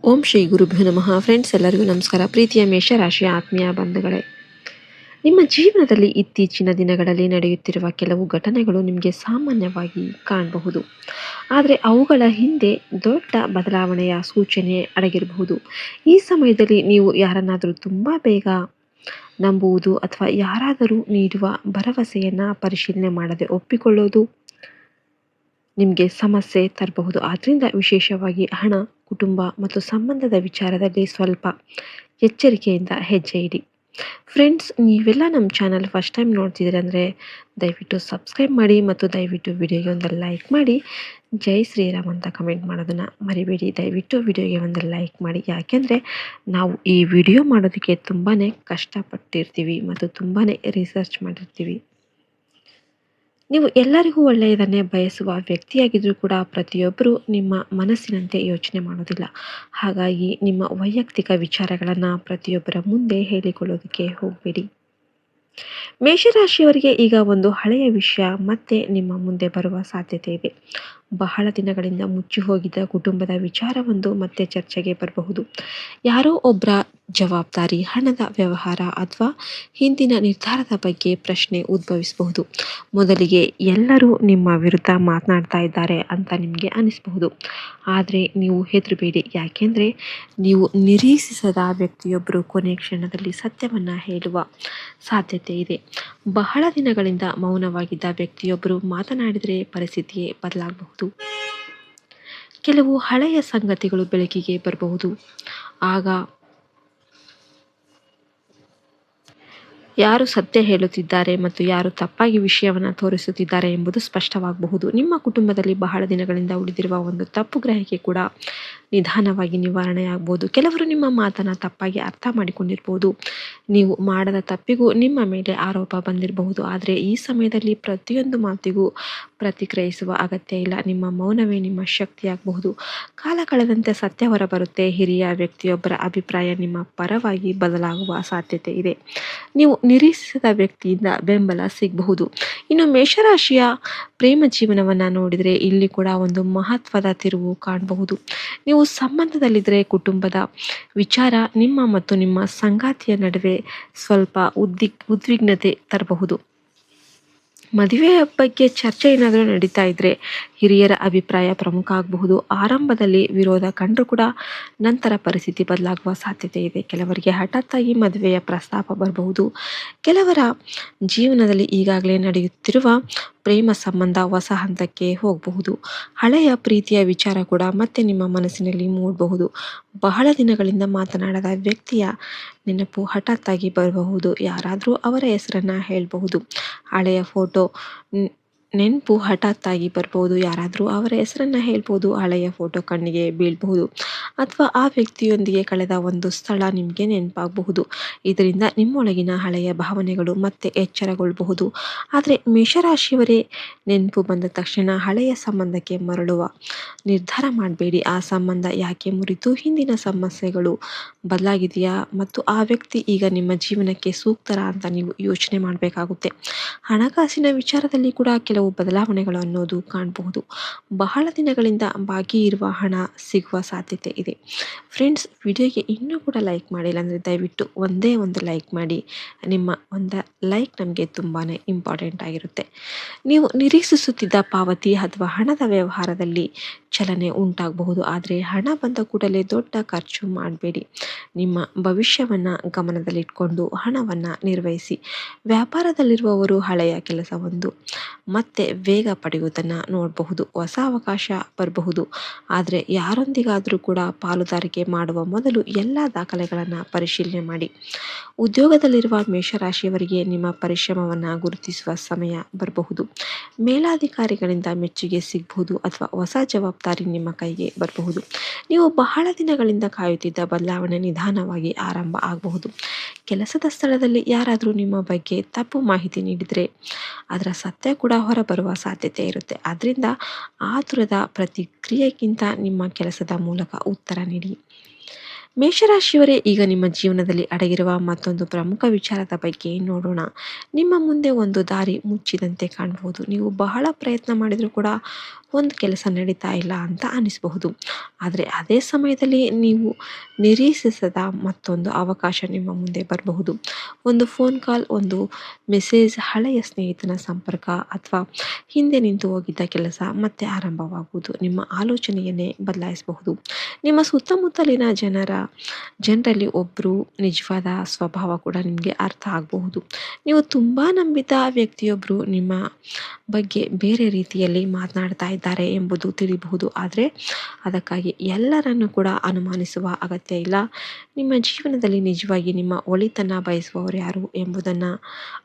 ಓಂ ಶ್ರೀ ಗುರುಭ್ಯೋ ನಮಃ. ಫ್ರೆಂಡ್ಸ್, ಎಲ್ಲರಿಗೂ ನಮಸ್ಕಾರ. ಪ್ರೀತಿಯ ಮೇಷರಾಶಿಯ ಆತ್ಮೀಯ ಬಂಧುಗಳೇ, ನಿಮ್ಮ ಜೀವನದಲ್ಲಿ ಇತ್ತೀಚಿನ ದಿನಗಳಲ್ಲಿ ನಡೆಯುತ್ತಿರುವ ಕೆಲವು ಘಟನೆಗಳು ನಿಮಗೆ ಸಾಮಾನ್ಯವಾಗಿ ಕಾಣಬಹುದು. ಆದರೆ ಅವುಗಳ ಹಿಂದೆ ದೊಡ್ಡ ಬದಲಾವಣೆಯ ಸೂಚನೆ ಅಡಗಿರಬಹುದು. ಈ ಸಮಯದಲ್ಲಿ ನೀವು ಯಾರನ್ನಾದರೂ ತುಂಬ ಬೇಗ ನಂಬುವುದು ಅಥವಾ ಯಾರಾದರೂ ನೀಡುವ ಭರವಸೆಯನ್ನು ಪರಿಶೀಲನೆ ಮಾಡದೆ ಒಪ್ಪಿಕೊಳ್ಳೋದು ನಿಮಗೆ ಸಮಸ್ಯೆ ತರಬಹುದು. ಆದ್ದರಿಂದ ವಿಶೇಷವಾಗಿ ಹಣ, ಕುಟುಂಬ ಮತ್ತು ಸಂಬಂಧದ ವಿಚಾರದಲ್ಲಿ ಸ್ವಲ್ಪ ಎಚ್ಚರಿಕೆಯಿಂದ ಹೆಜ್ಜೆ ಇಡಿ. ಫ್ರೆಂಡ್ಸ್, ನೀವೆಲ್ಲ ನಮ್ಮ ಚಾನಲ್ ಫಸ್ಟ್ ಟೈಮ್ ನೋಡ್ತಿದ್ದೀರಿ ಅಂದರೆ ದಯವಿಟ್ಟು ಸಬ್ಸ್ಕ್ರೈಬ್ ಮಾಡಿ ಮತ್ತು ದಯವಿಟ್ಟು ವಿಡಿಯೋಗೆ ಒಂದು ಲೈಕ್ ಮಾಡಿ. ಜೈ ಶ್ರೀರಾಮ್ ಅಂತ ಕಮೆಂಟ್ ಮಾಡೋದನ್ನು ಮರಿಬೇಡಿ. ದಯವಿಟ್ಟು ವಿಡಿಯೋಗೆ ಒಂದು ಲೈಕ್ ಮಾಡಿ. ಯಾಕೆಂದರೆ ನಾವು ಈ ವಿಡಿಯೋ ಮಾಡೋದಕ್ಕೆ ತುಂಬಾ ಕಷ್ಟಪಟ್ಟಿರ್ತೀವಿ ಮತ್ತು ತುಂಬಾ ರಿಸರ್ಚ್ ಮಾಡಿರ್ತೀವಿ. ನೀವು ಎಲ್ಲರಿಗೂ ಒಳ್ಳೆಯದನ್ನೇ ಬಯಸುವ ವ್ಯಕ್ತಿಯಾಗಿದ್ದರೂ ಕೂಡ ಪ್ರತಿಯೊಬ್ಬರೂ ನಿಮ್ಮ ಮನಸ್ಸಿನಂತೆ ಯೋಚನೆ ಮಾಡೋದಿಲ್ಲ. ಹಾಗಾಗಿ ನಿಮ್ಮ ವೈಯಕ್ತಿಕ ವಿಚಾರಗಳನ್ನು ಪ್ರತಿಯೊಬ್ಬರ ಮುಂದೆ ಹೇಳಿಕೊಳ್ಳೋದಕ್ಕೆ ಹೋಗಬೇಡಿ. ಮೇಷರಾಶಿಯವರಿಗೆ ಈಗ ಒಂದು ಹಳೆಯ ವಿಷಯ ಮತ್ತೆ ನಿಮ್ಮ ಮುಂದೆ ಬರುವ ಸಾಧ್ಯತೆ ಇದೆ. ಬಹಳ ದಿನಗಳಿಂದ ಮುಚ್ಚಿ ಹೋಗಿದ್ದ ಕುಟುಂಬದ ವಿಚಾರವೊಂದು ಮತ್ತೆ ಚರ್ಚೆಗೆ ಬರಬಹುದು. ಯಾರೋ ಒಬ್ಬರ ಜವಾಬ್ದಾರಿ, ಹಣದ ವ್ಯವಹಾರ ಅಥವಾ ಹಿಂದಿನ ನಿರ್ಧಾರದ ಬಗ್ಗೆ ಪ್ರಶ್ನೆ ಉದ್ಭವಿಸಬಹುದು. ಮೊದಲಿಗೆ ಎಲ್ಲರೂ ನಿಮ್ಮ ವಿರುದ್ಧ ಮಾತನಾಡ್ತಾ ಇದ್ದಾರೆ ಅಂತ ನಿಮಗೆ ಅನಿಸಬಹುದು. ಆದರೆ ನೀವು ಹೆದರಬೇಡಿ. ಯಾಕೆಂದರೆ ನೀವು ನಿರೀಕ್ಷಿಸದ ವ್ಯಕ್ತಿಯೊಬ್ಬರು ಕೊನೆ ಕ್ಷಣದಲ್ಲಿ ಸತ್ಯವನ್ನು ಹೇಳುವ ಸಾಧ್ಯತೆ ಇದೆ. ಬಹಳ ದಿನಗಳಿಂದ ಮೌನವಾಗಿದ್ದ ವ್ಯಕ್ತಿಯೊಬ್ಬರು ಮಾತನಾಡಿದರೆ ಪರಿಸ್ಥಿತಿಯೇ ಬದಲಾಗಬಹುದು. ಕೆಲವು ಹಳೆಯ ಸಂಗತಿಗಳು ಬೆಳಕಿಗೆ ಬರಬಹುದು. ಆಗ ಯಾರು ಸತ್ಯ ಹೇಳುತ್ತಿದ್ದಾರೆ ಮತ್ತು ಯಾರು ತಪ್ಪಾಗಿ ವಿಷಯವನ್ನು ತೋರಿಸುತ್ತಿದ್ದಾರೆ ಎಂಬುದು ಸ್ಪಷ್ಟವಾಗಬಹುದು. ನಿಮ್ಮ ಕುಟುಂಬದಲ್ಲಿ ಬಹಳ ದಿನಗಳಿಂದ ಉಳಿದಿರುವ ಒಂದು ತಪ್ಪು ಗ್ರಹಿಕೆ ಕೂಡ ನಿಧಾನವಾಗಿ ನಿವಾರಣೆಯಾಗಬಹುದು. ಕೆಲವರು ನಿಮ್ಮ ಮಾತನ್ನು ತಪ್ಪಾಗಿ ಅರ್ಥ ಮಾಡಿಕೊಂಡಿರಬಹುದು. ನೀವು ಮಾಡದ ತಪ್ಪಿಗೂ ನಿಮ್ಮ ಮೇಲೆ ಆರೋಪ ಬಂದಿರಬಹುದು. ಆದರೆ ಈ ಸಮಯದಲ್ಲಿ ಪ್ರತಿಯೊಂದು ಮಾತಿಗೂ ಪ್ರತಿಕ್ರಿಯಿಸುವ ಅಗತ್ಯ ಇಲ್ಲ. ನಿಮ್ಮ ಮೌನವೇ ನಿಮ್ಮ ಶಕ್ತಿಯಾಗಬಹುದು. ಕಾಲ ಕಳೆದಂತೆ ಸತ್ಯ ಹೊರಬರುತ್ತೆ. ಹಿರಿಯ ವ್ಯಕ್ತಿಯೊಬ್ಬರ ಅಭಿಪ್ರಾಯ ನಿಮ್ಮ ಪರವಾಗಿ ಬದಲಾಗುವ ಸಾಧ್ಯತೆ ಇದೆ. ನೀವು ನಿರೀಕ್ಷಿಸದ ವ್ಯಕ್ತಿಯಿಂದ ಬೆಂಬಲ ಸಿಗಬಹುದು. ಇನ್ನು ಮೇಷರಾಶಿಯ ಪ್ರೇಮ ಜೀವನವನ್ನು ನೋಡಿದರೆ ಇಲ್ಲಿ ಕೂಡ ಒಂದು ಮಹತ್ವದ ತಿರುವು ಕಾಣಬಹುದು. ನೀವು ಸಂಬಂಧದಲ್ಲಿದ್ದರೆ ಕುಟುಂಬದ ವಿಚಾರ ನಿಮ್ಮ ಮತ್ತು ನಿಮ್ಮ ಸಂಗಾತಿಯ ನಡುವೆ ಸ್ವಲ್ಪ ಉದ್ವಿಗ್ನತೆ ತರಬಹುದು. ಮದುವೆಯ ಬಗ್ಗೆ ಚರ್ಚೆ ಏನಾದರೂ ನಡೀತಾ ಇದ್ದರೆ ಹಿರಿಯರ ಅಭಿಪ್ರಾಯ ಪ್ರಮುಖ ಆಗಬಹುದು. ಆರಂಭದಲ್ಲಿ ವಿರೋಧ ಕಂಡರೂ ಕೂಡ ನಂತರ ಪರಿಸ್ಥಿತಿ ಬದಲಾಗುವ ಸಾಧ್ಯತೆ ಇದೆ. ಕೆಲವರಿಗೆ ಹಠಾತ್ತಾಗಿ ಮದುವೆಯ ಪ್ರಸ್ತಾಪ ಬರಬಹುದು. ಕೆಲವರ ಜೀವನದಲ್ಲಿ ಈಗಾಗಲೇ ನಡೆಯುತ್ತಿರುವ ಪ್ರೇಮ ಸಂಬಂಧ ಹೊಸ ಹಂತಕ್ಕೆ ಹೋಗಬಹುದು. ಹಳೆಯ ಪ್ರೀತಿಯ ವಿಚಾರ ಕೂಡ ಮತ್ತೆ ನಿಮ್ಮ ಮನಸ್ಸಿನಲ್ಲಿ ಮೂಡಬಹುದು. ಬಹಳ ದಿನಗಳಿಂದ ಮಾತನಾಡದ ವ್ಯಕ್ತಿಯ ನೆನಪು ಹಠಾತ್ತಾಗಿ ಬರಬಹುದು. ಯಾರಾದರೂ ಅವರ ಹೆಸರನ್ನು ಹೇಳಬಹುದು. ಹಳೆಯ ಫೋಟೋ ನೆನಪು ಹಠಾತ್ತಾಗಿ ಬರ್ಬೋದು. ಯಾರಾದರೂ ಅವರ ಹೆಸರನ್ನು ಹೇಳ್ಬೋದು. ಹಳೆಯ ಫೋಟೋ ಕಣ್ಣಿಗೆ ಬೀಳಬಹುದು ಅಥವಾ ಆ ವ್ಯಕ್ತಿಯೊಂದಿಗೆ ಕಳೆದ ಒಂದು ಸ್ಥಳ ನಿಮಗೆ ನೆನಪಾಗಬಹುದು. ಇದರಿಂದ ನಿಮ್ಮೊಳಗಿನ ಹಳೆಯ ಭಾವನೆಗಳು ಮತ್ತೆ ಎಚ್ಚರಗೊಳ್ಳಬಹುದು. ಆದರೆ ಮೇಷರಾಶಿಯವರೇ, ನೆನಪು ಬಂದ ತಕ್ಷಣ ಹಳೆಯ ಸಂಬಂಧಕ್ಕೆ ಮರಳುವ ನಿರ್ಧಾರ ಮಾಡಬೇಡಿ. ಆ ಸಂಬಂಧ ಯಾಕೆ ಮುರಿತು, ಹಿಂದಿನ ಸಮಸ್ಯೆಗಳು ಬದಲಾಗಿದೆಯಾ ಮತ್ತು ಆ ವ್ಯಕ್ತಿ ಈಗ ನಿಮ್ಮ ಜೀವನಕ್ಕೆ ಸೂಕ್ತರ ಅಂತ ನೀವು ಯೋಚನೆ ಮಾಡಬೇಕಾಗುತ್ತೆ. ಹಣಕಾಸಿನ ವಿಚಾರದಲ್ಲಿ ಕೂಡ ಕೆಲವು ಬದಲಾವಣೆಗಳು ಅನ್ನೋದು ಕಾಣಬಹುದು. ಬಹಳ ದಿನಗಳಿಂದ ಬಾಕಿ ಇರುವ ಹಣ ಸಿಗುವ ಸಾಧ್ಯತೆ ಇದೆ. ಫ್ರೆಂಡ್ಸ್, ವಿಡಿಯೋಗೆ ಇನ್ನೂ ಕೂಡ ಲೈಕ್ ಮಾಡಿಲ್ಲ ಅಂದರೆ ದಯವಿಟ್ಟು ಒಂದೇ ಒಂದು ಲೈಕ್ ಮಾಡಿ. ನಿಮ್ಮ ಒಂದು ಲೈಕ್ ನಮಗೆ ತುಂಬಾ ಇಂಪಾರ್ಟೆಂಟ್ ಆಗಿರುತ್ತೆ. ನೀವು ನಿರೀಕ್ಷಿಸುತ್ತಿದ್ದ ಪಾವತಿ ಅಥವಾ ಹಣದ ವ್ಯವಹಾರದಲ್ಲಿ ಚಲನೆ ಉಂಟಾಗಬಹುದು. ಆದರೆ ಹಣ ಬಂದ ಕೂಡಲೇ ದೊಡ್ಡ ಖರ್ಚು ಮಾಡಬೇಡಿ. ನಿಮ್ಮ ಭವಿಷ್ಯವನ್ನು ಗಮನದಲ್ಲಿಟ್ಕೊಂಡು ಹಣವನ್ನು ನಿರ್ವಹಿಸಿ. ವ್ಯಾಪಾರದಲ್ಲಿರುವವರು ಹಳೆಯ ಕೆಲಸವೊಂದು ಮತ್ತೆ ವೇಗ ಪಡೆಯುವುದನ್ನು ನೋಡಬಹುದು. ಹೊಸ ಅವಕಾಶ ಬರಬಹುದು. ಆದರೆ ಯಾರೊಂದಿಗಾದರೂ ಕೂಡ ಪಾಲುದಾರಿಕೆ ಮಾಡುವ ಮೊದಲು ಎಲ್ಲ ದಾಖಲೆಗಳನ್ನು ಪರಿಶೀಲನೆ ಮಾಡಿ. ಉದ್ಯೋಗದಲ್ಲಿರುವ ಮೇಷರಾಶಿಯವರಿಗೆ ನಿಮ್ಮ ಪರಿಶ್ರಮವನ್ನು ಗುರುತಿಸುವ ಸಮಯ ಬರಬಹುದು. ಮೇಲಾಧಿಕಾರಿಗಳಿಂದ ಮೆಚ್ಚುಗೆ ಸಿಗಬಹುದು ಅಥವಾ ಹೊಸ ಜವಾಬ್ದಾರಿ ನಿಮ್ಮ ಕೈಗೆ ಬರಬಹುದು. ನೀವು ಬಹಳ ದಿನಗಳಿಂದ ಕಾಯುತ್ತಿದ್ದ ಬದಲಾವಣೆ ನಿಧಾನವಾಗಿ ಆರಂಭ ಆಗಬಹುದು. ಕೆಲಸದ ಸ್ಥಳದಲ್ಲಿ ಯಾರಾದರೂ ನಿಮ್ಮ ಬಗ್ಗೆ ತಪ್ಪು ಮಾಹಿತಿ ನೀಡಿದರೆ ಅದರ ಸತ್ಯ ಕೂಡ ಹೊರಬರುವ ಸಾಧ್ಯತೆ ಇರುತ್ತೆ. ಆದ್ದರಿಂದ ಆತುರದ ಪ್ರತಿಕ್ರಿಯೆಗಿಂತ ನಿಮ್ಮ ಕೆಲಸದ ಮೂಲಕ ಉತ್ತರ ನೀಡಿ. ಮೇಷರಾಶಿಯವರೇ, ಈಗ ನಿಮ್ಮ ಜೀವನದಲ್ಲಿ ಅಡಗಿರುವ ಮತ್ತೊಂದು ಪ್ರಮುಖ ವಿಚಾರದ ಬಗ್ಗೆ ನೋಡೋಣ. ನಿಮ್ಮ ಮುಂದೆ ಒಂದು ದಾರಿ ಮುಚ್ಚಿದಂತೆ ಕಾಣಬಹುದು. ನೀವು ಬಹಳ ಪ್ರಯತ್ನ ಮಾಡಿದರೂ ಕೂಡ ಒಂದು ಕೆಲಸ ನಡೀತಾ ಇಲ್ಲ ಅಂತ ಅನಿಸಬಹುದು. ಆದರೆ ಅದೇ ಸಮಯದಲ್ಲಿ ನೀವು ನಿರೀಕ್ಷಿಸದ ಮತ್ತೊಂದು ಅವಕಾಶ ನಿಮ್ಮ ಮುಂದೆ ಬರಬಹುದು. ಒಂದು ಫೋನ್ ಕಾಲ್, ಒಂದು ಮೆಸೇಜ್, ಹಳೆಯ ಸ್ನೇಹಿತನ ಸಂಪರ್ಕ ಅಥವಾ ಹಿಂದೆ ನಿಂತು ಹೋಗಿದ್ದ ಕೆಲಸ ಮತ್ತೆ ಆರಂಭವಾಗುವುದು ನಿಮ್ಮ ಆಲೋಚನೆಯನ್ನೇ ಬದಲಾಯಿಸಬಹುದು. ನಿಮ್ಮ ಸುತ್ತಮುತ್ತಲಿನ ಜನರಲ್ಲಿ ಒಬ್ಬರು ನಿಜವಾದ ಸ್ವಭಾವ ಕೂಡ ನಿಮಗೆ ಅರ್ಥ ಆಗಬಹುದು. ನೀವು ತುಂಬ ನಂಬಿದ ವ್ಯಕ್ತಿಯೊಬ್ಬರು ನಿಮ್ಮ ಬಗ್ಗೆ ಬೇರೆ ರೀತಿಯಲ್ಲಿ ಮಾತನಾಡ್ತಾ ಇದ್ದಾರೆ ಎಂಬುದು ತಿಳಿಬಹುದು. ಆದರೆ ಅದಕ್ಕಾಗಿ ಎಲ್ಲರನ್ನು ಕೂಡ ಅನುಮಾನಿಸುವ ಅಗತ್ಯ ಇಲ್ಲ. ನಿಮ್ಮ ಜೀವನದಲ್ಲಿ ನಿಜವಾಗಿ ನಿಮ್ಮ ಒಳಿತನ್ನು ಬಯಸುವವರು ಯಾರು ಎಂಬುದನ್ನು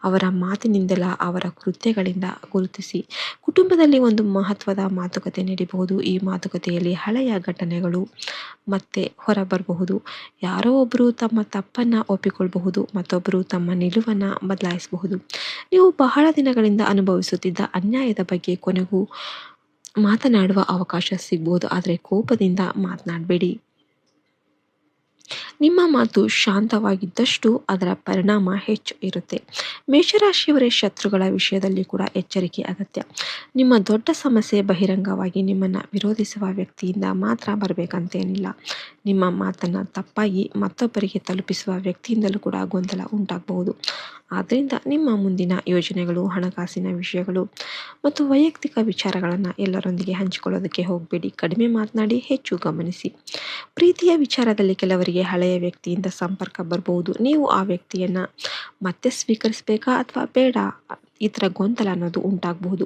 ಅವರ ಮಾತಿನಿಂದಲ, ಅವರ ಕೃತ್ಯಗಳಿಂದ ಗುರುತಿಸಿ. ಕುಟುಂಬದಲ್ಲಿ ಒಂದು ಮಹತ್ವದ ಮಾತುಕತೆ ನಡೀಬಹುದು. ಈ ಮಾತುಕತೆಯಲ್ಲಿ ಹಳೆಯ ಘಟನೆಗಳು ಮತ್ತೆ ಹೊರಬರಬಹುದು. ಯಾರೋ ಒಬ್ಬರು ತಮ್ಮ ತಪ್ಪನ್ನು ಒಪ್ಪಿಕೊಳ್ಳಬಹುದು, ಮತ್ತೊಬ್ಬರು ತಮ್ಮ ನಿಲುವನ್ನು ಬದಲಾಯಿಸಬಹುದು. ನೀವು ಬಹಳ ದಿನಗಳಿಂದ ಅನುಭವಿಸುತ್ತಿದ್ದ ಅನ್ಯಾಯದ ಬಗ್ಗೆ ಕೊನೆಗೂ ಮಾತನಾಡುವ ಅವಕಾಶ ಸಿಗಬಹುದು. ಆದರೆ ಕೋಪದಿಂದ ಮಾತನಾಡಬೇಡಿ. ನಿಮ್ಮ ಮಾತು ಶಾಂತವಾಗಿದ್ದಷ್ಟು ಅದರ ಪರಿಣಾಮ ಹೆಚ್ಚು ಇರುತ್ತೆ. ಮೇಷರಾಶಿಯವರೇ, ಶತ್ರುಗಳ ವಿಷಯದಲ್ಲಿ ಕೂಡ ಎಚ್ಚರಿಕೆ ಅಗತ್ಯ. ನಿಮ್ಮ ದೊಡ್ಡ ಸಮಸ್ಯೆ ಬಹಿರಂಗವಾಗಿ ನಿಮ್ಮನ್ನು ವಿರೋಧಿಸುವ ವ್ಯಕ್ತಿಯಿಂದ ಮಾತ್ರ ಬರಬೇಕಂತೇನಿಲ್ಲ. ನಿಮ್ಮ ಮಾತನ್ನು ತಪ್ಪಾಗಿ ಮತ್ತೊಬ್ಬರಿಗೆ ತಲುಪಿಸುವ ವ್ಯಕ್ತಿಯಿಂದಲೂ ಕೂಡ ಗೊಂದಲ ಉಂಟಾಗಬಹುದು. ಆದ್ದರಿಂದ ನಿಮ್ಮ ಮುಂದಿನ ಯೋಜನೆಗಳು, ಹಣಕಾಸಿನ ವಿಷಯಗಳು ಮತ್ತು ವೈಯಕ್ತಿಕ ವಿಚಾರಗಳನ್ನು ಎಲ್ಲರೊಂದಿಗೆ ಹಂಚಿಕೊಳ್ಳೋದಕ್ಕೆ ಹೋಗಬೇಡಿ. ಕಡಿಮೆ ಮಾತನಾಡಿ, ಹೆಚ್ಚು ಗಮನಿಸಿ. ಪ್ರೀತಿಯ ವಿಚಾರದಲ್ಲಿ ಕೆಲವರಿಗೆ ಹಳೆಯ ವ್ಯಕ್ತಿಯಿಂದ ಸಂಪರ್ಕ ಬರಬಹುದು. ನೀವು ಆ ವ್ಯಕ್ತಿಯನ್ನು ಮತ್ತೆ ಸ್ವೀಕರಿಸಬೇಕಾ ಅಥವಾ ಬೇಡ, ಈ ಥರ ಗೊಂದಲ ಅನ್ನೋದು ಉಂಟಾಗಬಹುದು.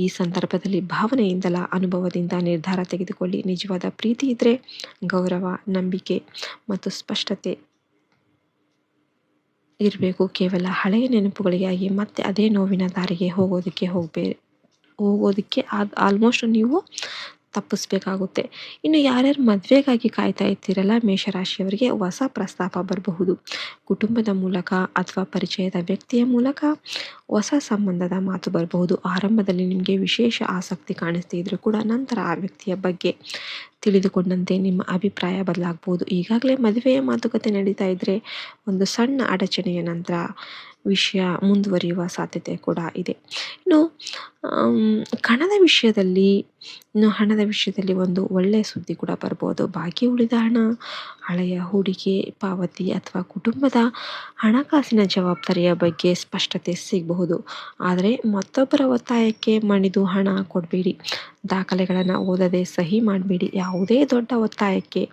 ಈ ಸಂದರ್ಭದಲ್ಲಿ ಭಾವನೆಯಿಂದಲ, ಅನುಭವದಿಂದ ನಿರ್ಧಾರ ತೆಗೆದುಕೊಳ್ಳಿ. ನಿಜವಾದ ಪ್ರೀತಿ ಇದ್ದರೆ ಗೌರವ, ನಂಬಿಕೆ ಮತ್ತು ಸ್ಪಷ್ಟತೆ ಇರಬೇಕು. ಕೇವಲ ಹಳೆಯ ನೆನಪುಗಳಿಗಾಗಿ ಮತ್ತೆ ಅದೇ ನೋವಿನ ದಾರಿಗೆ ಹೋಗೋದಕ್ಕೆ ಆಲ್ಮೋಸ್ಟ್ ನೀವು ತಪ್ಪಿಸ್ಬೇಕಾಗುತ್ತೆ. ಇನ್ನು ಯಾರ್ಯಾರು ಮದುವೆಗಾಗಿ ಕಾಯ್ತಾ ಇರ್ತೀರಲ್ಲ ಮೇಷರಾಶಿಯವರಿಗೆ, ಹೊಸ ಪ್ರಸ್ತಾಪ ಬರಬಹುದು. ಕುಟುಂಬದ ಮೂಲಕ ಅಥವಾ ಪರಿಚಯದ ವ್ಯಕ್ತಿಯ ಮೂಲಕ ಹೊಸ ಸಂಬಂಧದ ಮಾತು ಬರಬಹುದು. ಆರಂಭದಲ್ಲಿ ನಿಮಗೆ ವಿಶೇಷ ಆಸಕ್ತಿ ಕಾಣಿಸ್ತಿದ್ರು ಕೂಡ ನಂತರ ಆ ವ್ಯಕ್ತಿಯ ಬಗ್ಗೆ ತಿಳಿದುಕೊಂಡಂತೆ ನಿಮ್ಮ ಅಭಿಪ್ರಾಯ ಬದಲಾಗಬಹುದು. ಈಗಾಗಲೇ ಮದುವೆಯ ಮಾತುಕತೆ ನಡೀತಾ ಇದ್ದರೆ ಒಂದು ಸಣ್ಣ ಅಡಚಣೆಯ ನಂತರ ವಿಷಯ ಮುಂದುವರಿಯುವ ಸಾಧ್ಯತೆ ಕೂಡ ಇದೆ. ಇನ್ನು ಹಣದ ವಿಷಯದಲ್ಲಿ ಒಂದು ಒಳ್ಳೆಯ ಸುದ್ದಿ ಕೂಡ ಬರ್ಬೋದು. ಬಾಕಿ ಉಳಿದ ಹಣ, ಹಳೆಯ ಹೂಡಿಕೆ ಪಾವತಿ ಅಥವಾ ಕುಟುಂಬದ ಹಣಕಾಸಿನ ಜವಾಬ್ದಾರಿಯ ಬಗ್ಗೆ ಸ್ಪಷ್ಟತೆ ಸಿಗಬಹುದು. ಆದರೆ ಮತ್ತೊಬ್ಬರ ಒತ್ತಾಯಕ್ಕೆ ಮಣಿದು ಹಣ ಕೊಡಬೇಡಿ. ದಾಖಲೆಗಳನ್ನು ಓದದೆ ಸಹಿ ಮಾಡಬೇಡಿ. ಯಾವುದೇ ದೊಡ್ಡ ಒತ್ತಾಯಕ್ಕೆ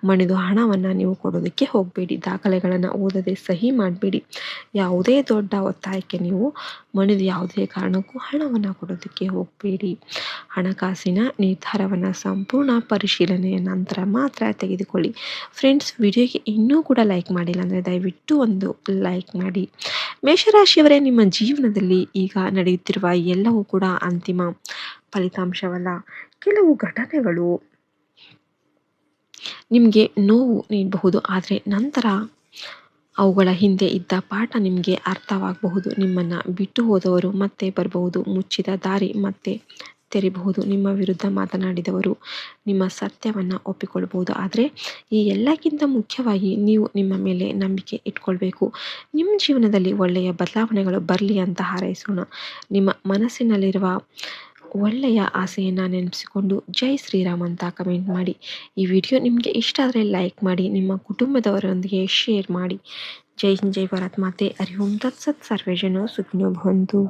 ಮಣಿದು ಹಣವನ್ನು ನೀವು ಕೊಡೋದಕ್ಕೆ ಹೋಗಬೇಡಿ. ದಾಖಲೆಗಳನ್ನು ಓದದೆ ಸಹಿ ಮಾಡಬೇಡಿ. ಯಾವುದೇ ದೊಡ್ಡ ಒತ್ತಾಯಕ್ಕೆ ನೀವು ಮಣಿದು ಯಾವುದೇ ಕಾರಣಕ್ಕೂ ಹಣವನ್ನು ಕೊಡೋದಕ್ಕೆ ಹೋಗಬೇಡಿ. ಹಣಕಾಸಿನ ನಿರ್ಧಾರವನ್ನು ಸಂಪೂರ್ಣ ಪರಿಶೀಲನೆಯ ನಂತರ ಮಾತ್ರ ತೆಗೆದುಕೊಳ್ಳಿ. ಫ್ರೆಂಡ್ಸ್, ವಿಡಿಯೋಗೆ ಇನ್ನೂ ಕೂಡ ಲೈಕ್ ಮಾಡಿಲ್ಲ ಅಂದರೆ ದಯವಿಟ್ಟು ಒಂದು ಲೈಕ್ ಮಾಡಿ. ಮೇಷರಾಶಿಯವರೇ, ನಿಮ್ಮ ಜೀವನದಲ್ಲಿ ಈಗ ನಡೆಯುತ್ತಿರುವ ಎಲ್ಲವೂ ಕೂಡ ಅಂತಿಮ ಫಲಿತಾಂಶವಲ್ಲ. ಕೆಲವು ಘಟನೆಗಳು ನಿಮಗೆ ನೋವು ನೀಡಬಹುದು, ಆದರೆ ನಂತರ ಅವುಗಳ ಹಿಂದೆ ಇದ್ದ ಪಾಠ ನಿಮಗೆ ಅರ್ಥವಾಗಬಹುದು. ನಿಮ್ಮನ್ನು ಬಿಟ್ಟು ಹೋದವರು ಮತ್ತೆ ಬರಬಹುದು. ಮುಚ್ಚಿದ ದಾರಿ ಮತ್ತೆ ತೆರೆಯಬಹುದು. ನಿಮ್ಮ ವಿರುದ್ಧ ಮಾತನಾಡಿದವರು ನಿಮ್ಮ ಸತ್ಯವನ್ನು ಒಪ್ಪಿಕೊಳ್ಬಹುದು. ಆದರೆ ಈ ಎಲ್ಲಕ್ಕಿಂತ ಮುಖ್ಯವಾಗಿ ನೀವು ನಿಮ್ಮ ಮೇಲೆ ನಂಬಿಕೆ ಇಟ್ಕೊಳ್ಬೇಕು. ನಿಮ್ಮ ಜೀವನದಲ್ಲಿ ಒಳ್ಳೆಯ ಬದಲಾವಣೆಗಳು ಬರಲಿ ಅಂತ ಹಾರೈಸೋಣ. ನಿಮ್ಮ ಮನಸ್ಸಿನಲ್ಲಿರುವ ಒಳ್ಳೆಯ ಆಸೆಯನ್ನು ನೆನಪಿಸಿಕೊಂಡು ಜೈ ಶ್ರೀರಾಮ್ ಅಂತ ಕಮೆಂಟ್ ಮಾಡಿ. ಈ ವಿಡಿಯೋ ನಿಮಗೆ ಇಷ್ಟ ಆದರೆ ಲೈಕ್ ಮಾಡಿ, ನಿಮ್ಮ ಕುಟುಂಬದವರೊಂದಿಗೆ ಶೇರ್ ಮಾಡಿ. ಜೈ ಹಿಂದ್, ಜೈ ಭಾರತ್ ಮಾತೆ. ಹರಿ ಓಂ ತತ್ಸತ್. ಸರ್ವೇ ಜನೋ ಸುಖಿನೋ ಭವಂತು.